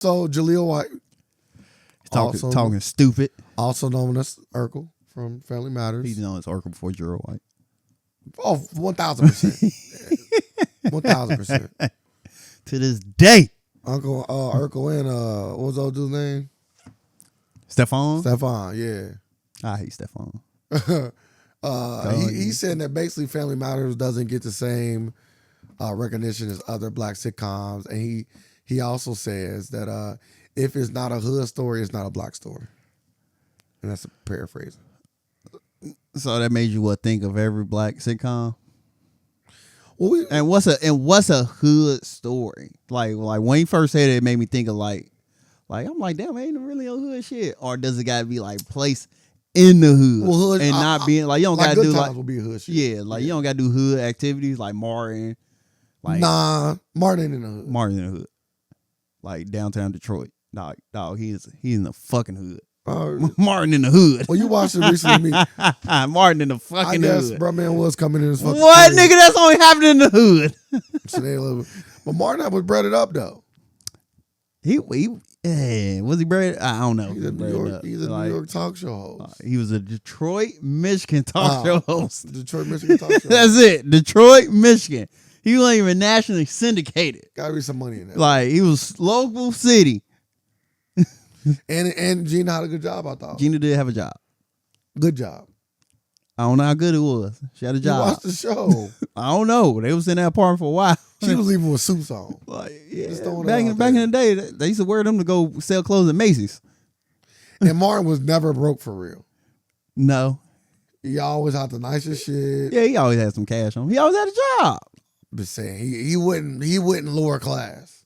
So Jaleel White, talking stupid. also known as Urkel from Family Matters. He's known as Urkel before Gerald White. Oh, 1,000%. 1,000%. To this day. Uncle Urkel and what was old dude's name? Stephon, yeah. I hate Stephon. He said that basically Family Matters doesn't get the same recognition as other black sitcoms, and he also says that if it's not a hood story, it's not a black story, and that's a paraphrase. So that made you think of every black sitcom? Well, what's a hood story? Like when he first said it, it made me think of like I'm like, damn, ain't really a hood shit, or does it gotta be like placed in the hood, hood and not being like you don't like gotta Good do Times will be a hood shit. Yeah, like you don't gotta do hood activities like Martin. Like nah, Martin ain't in the hood. Martin in the hood, like downtown Detroit. Dog, he's in the fucking hood. Martin in the hood. Well, you watched it recently. Martin in the fucking hood. I guess bro man was coming in his fucking what nigga? That's only happening in the hood. So but Martin was bred it up though. He was he bred? I don't know. He's a New York talk show host. He was a Detroit, Michigan talk show host. Detroit, Michigan talk show. That's it. Detroit, Michigan. He wasn't even nationally syndicated. Gotta be some money in there. Like he was local city. And Gina had a good job, I thought. Gina did have a job. Good job. I don't know how good it was. She had a job. You watched the show. I don't know. They was in that apartment for a while. She was leaving with suits on. Like, yeah. Back in the day, they used to wear them to go sell clothes at Macy's. And Martin was never broke for real. No. He always had the nicest shit. Yeah, he always had some cash on him. He always had a job. Just saying, he wouldn't lower class.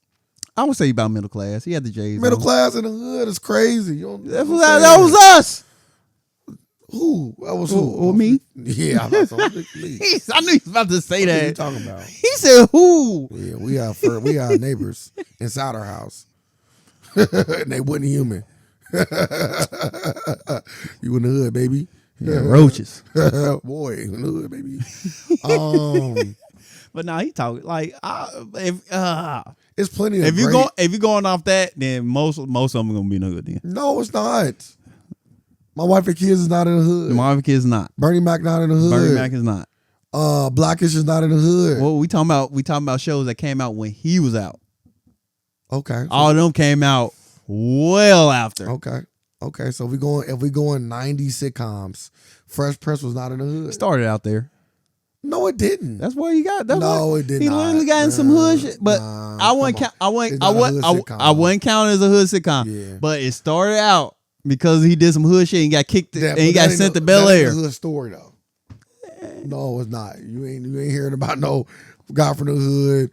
I would say about middle class. He had the J's. Middle class in the hood is crazy. That was us. Who? That was who? Or me? Yeah, I thought so. I knew he was about to say that. What are you talking about? He said who? Yeah, we are neighbors inside our house. And they wasn't human. You in the hood, baby. Yeah, roaches. Boy, in the hood, baby. But now he talking like it's plenty of if you going off that, then most of them are gonna be in the hood then. No, it's not. My wife and kids is not in the hood. My wife and kids not. Bernie Mac not in the hood. Bernie Mac is not. Blackish is not in the hood. Well, we talking about shows that came out when he was out. Okay. All of them came out well after. Okay. So if we going 90s sitcoms, Fresh Prince was not in the hood. It started out there. No, it didn't. That's what he got. It did he not. literally got in some hood shit. But I wouldn't count. I wouldn't count it as a hood sitcom. Yeah. But it started out because he did some hood shit and got kicked and he got sent to Bel Air. That's a hood story though. No, it's not. You ain't hearing about no guy from the hood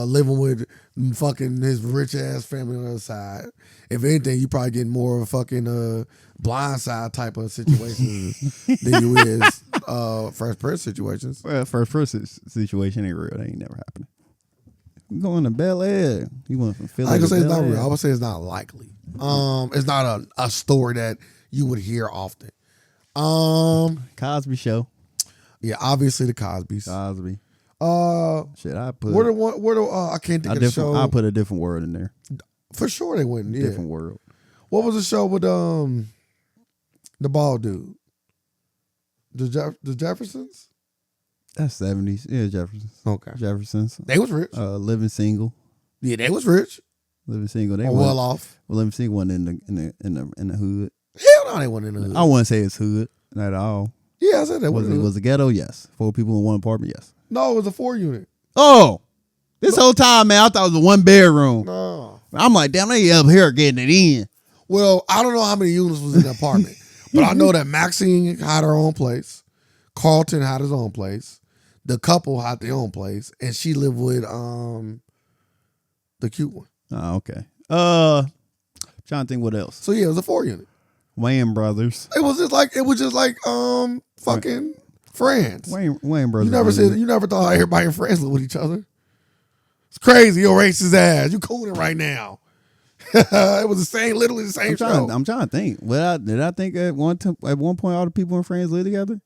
living with fucking his rich ass family on the other side. If anything, you probably getting more of a fucking Blind Side type of situations than you is First Person situations. Well, First Person situation ain't real. That ain't never happening. You going to Bel Air. You went from Philly. I ain't gonna say it's not Air. real. I would say it's not likely. It's not a story that you would hear often. Cosby Show. Yeah, obviously the Cosbys. Cosby. Shit, I put. I can't think of the show. I put a different word in there. For sure they wouldn't. Yeah. Different word. What was the show with the bald dude? The Jeffersons? That's 70s. Yeah, Jeffersons. Okay. Jeffersons. They was rich. Living Single. Yeah, they was rich. Living Single. They were well off. Well, Living Single wasn't in the hood. Hell no, they wasn't in the hood. I wouldn't say it's hood. Not at all. Yeah, I said that. Was it ghetto? Yes. 4 people in one apartment? Yes. No, it was a 4-unit. Oh. This whole time, man, I thought it was a 1-bedroom. No. I'm like, damn, they up here getting it in. Well, I don't know how many units was in the apartment, but I know that Maxine had her own place. Carlton had his own place. The couple had their own place, and she lived with the cute one. Oh, okay. Trying to think what else. So yeah, it was a 4-unit. Wayne Brothers. It was just like fucking Friends. Wayne Brothers. You never thought everybody in Friends lived with each other. It's crazy, your racist ass. You cooling right now. It was literally the same show. I'm trying to think. Well, did I think at one point all the people in Friends lived together?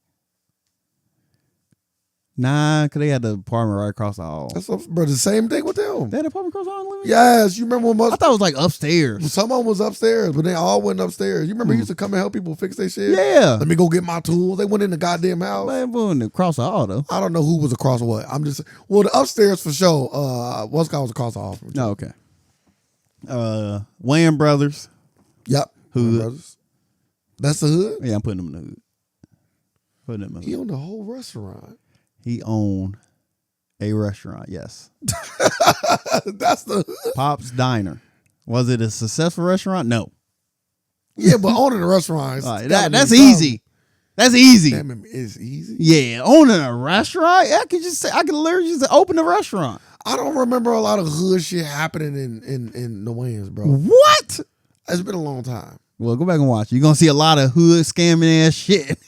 Nah, because they had the apartment right across the hall. That's bro. The same thing with them. They had an apartment across the hall. Yes, you remember when I thought it was like upstairs. someone was upstairs, but they all went upstairs. You remember he used to come and help people fix their shit? Yeah. Let me go get my tools. They went in the goddamn house. Man, went across the hall though. I don't know who was across what. I'm just the upstairs for sure. What's guy was across the hall from. Oh, okay. Wayans Brothers. Yep. Hood. Brothers. That's the hood? Yeah, I'm putting them in the hood. Putting them in the He hood. owned the whole restaurant. He owned a restaurant, yes. That's the hood. Pop's Diner. Was it a successful restaurant? No. Yeah, but owning a restaurant is that's easy. That's easy. Damn, it's easy. Yeah, owning a restaurant. I could literally just open a restaurant. I don't remember a lot of hood shit happening in the Wayans, bro. What? It's been a long time. Well, go back and watch. You're gonna see a lot of hood scamming ass shit.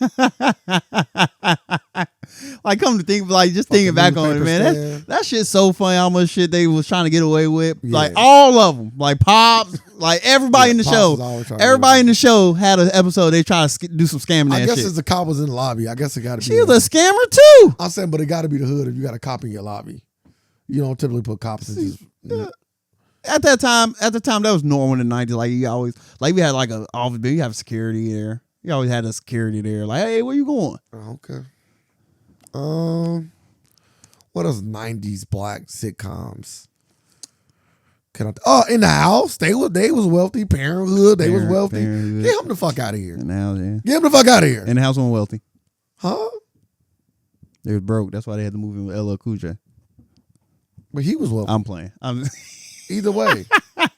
Like, come to think, like, just thinking back on it, man. That shit's so funny. How much shit they was trying to get away with. Yeah. Like all of them, like Pops, like everybody in the show. Everybody in the show had an episode. They try to do some scamming. I guess it's the cop was in the lobby. I guess it got to be. She was a scammer too. I'm saying, but it got to be the hood if you got a cop in your lobby. You don't typically put cops in just. At the time, that was normal in the 90s. Like, you always, like, we had like an office, but you have security there. You always had a security there. Like, hey, where you going? Okay. What else? 90s black sitcoms. In the house, they was wealthy. Parenthood, they was wealthy. Parenthood. Get him the fuck out of here. In the house, yeah. Get him the fuck out of here. In the house, wasn't wealthy. Huh? They was broke. That's why they had to move in with LL Cool J. But he was wealthy. I'm playing. Either way,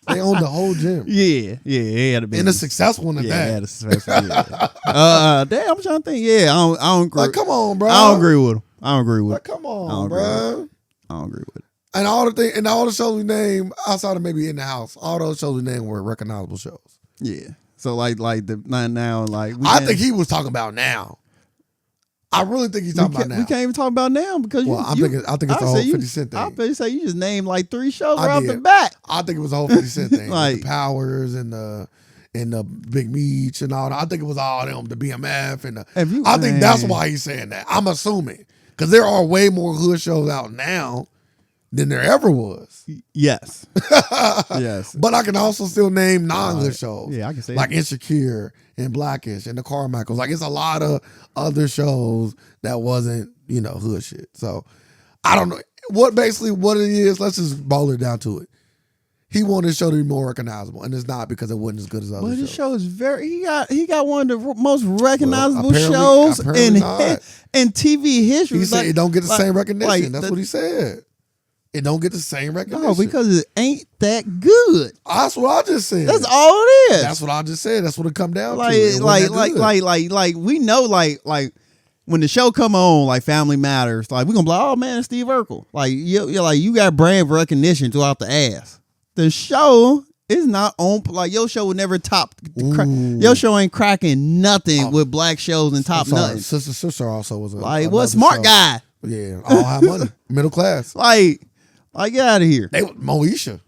they owned the whole gym. Yeah, he had a business. And a successful one at that. Yeah, had a successful. Yeah. Damn, I'm trying to think. Yeah, I don't agree. Like, come on, bro. I don't agree with him. I don't agree with like, him. come on, bro. I don't agree with it. And all the shows we named outside of maybe In the House, all those shows we named were recognizable shows. Yeah. So like the now like I think he was talking about now. I really think he's talking about now. We can't even talk about now because I think it's the whole 50 Cent thing. I bet you say you just named like 3 shows right off the bat. I think it was the whole 50 Cent thing. Like the Powers and the Big Meech and all that. I think it was all them, the BMF and I think that's why he's saying that. I'm assuming. Because there are way more hood shows out now than there ever was. Yes. Yes. But I can also still name non-hood shows. Yeah, I can say like Insecure and Blackish and the Carmichaels. Like, it's a lot of other shows that wasn't, hood shit. So I don't know what it is. Let's just boil it down to it. He wanted the show to be more recognizable, and it's not because it wasn't as good as other shows. But his show is he got one of the most recognizable shows in TV history. He said it don't get the same recognition. That's what he said. It don't get the same recognition. No, because it ain't that good. That's what I just said. That's all it is. That's what I just said. That's what it come down to. Like we know, like when the show come on, like Family Matters, like we gonna be like, oh man, it's Steve Urkel. Like you got brand recognition throughout the ass. The show is not on. Like your show would never top. Your show ain't cracking nothing with black shows and top nothing. Sister also was what smart show. Guy. Yeah, all have money, middle class. Like get out of here. They Moesha.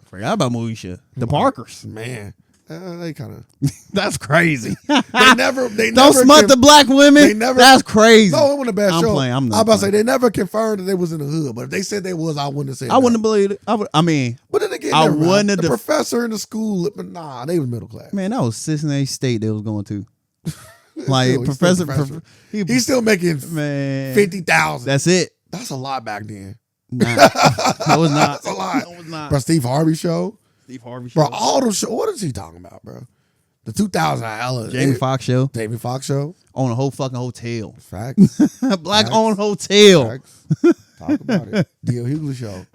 Forgot about Moesha. The Parkers. Man, they kind of. That's crazy. They never don't smut the black women. That's crazy. No, it wasn't a bad show. I'm about to say they never confirmed that they was in the hood, but if they said they was, I wouldn't have said. I wouldn't have believed it. But then again, I wouldn't have. The professor in the school, but nah, they was middle class. Man, that was Cincinnati State they was going to. Like professor. He's still making $50,000. That's it. That's a lot back then. Nah, no, it's not. That's a lot. No, it's not. Bro, Steve Harvey show. Bro, all those shows. What is he talking about, bro? The 2000 Jamie Foxx show. On a whole fucking hotel. Facts. Black owned hotel. Facts. Talk about it. D.L. Hughley show.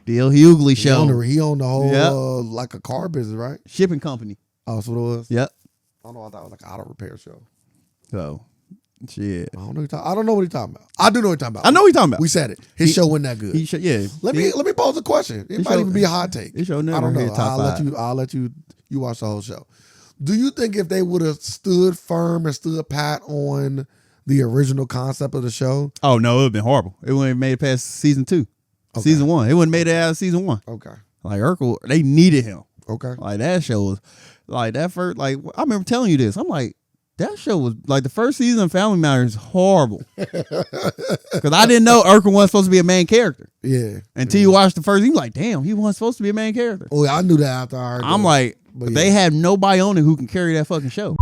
He owned the whole like a car business, right? Shipping company. Oh, that's what it was? Yep. I don't know. I thought it was like an auto repair show. So, shit. I don't know what he's talking about. I do know what he's talking about. I know what he's talking about. We said it. His show wasn't that good. Yeah. Let me pose a question. It might even be a hot take. His show never I don't know. hit top five. I'll let you watch the whole show. Do you think if they would have stood firm and stood pat on the original concept of the show? Oh no, it would have been horrible. It wouldn't have made it past season 2. Okay. Season 1. It wouldn't have made it out of season 1. Okay. Like Urkel, they needed him. Okay. Like that show was like that first. Like I remember telling you this. I'm like, That show was like the first season of Family Matters is horrible. Because I didn't know Urkel wasn't supposed to be a main character. Yeah. Until you watch the first, you like, damn, he wasn't supposed to be a main character. Oh, yeah, I knew that after I heard I'm that. like, But they had nobody on it who can carry that fucking show.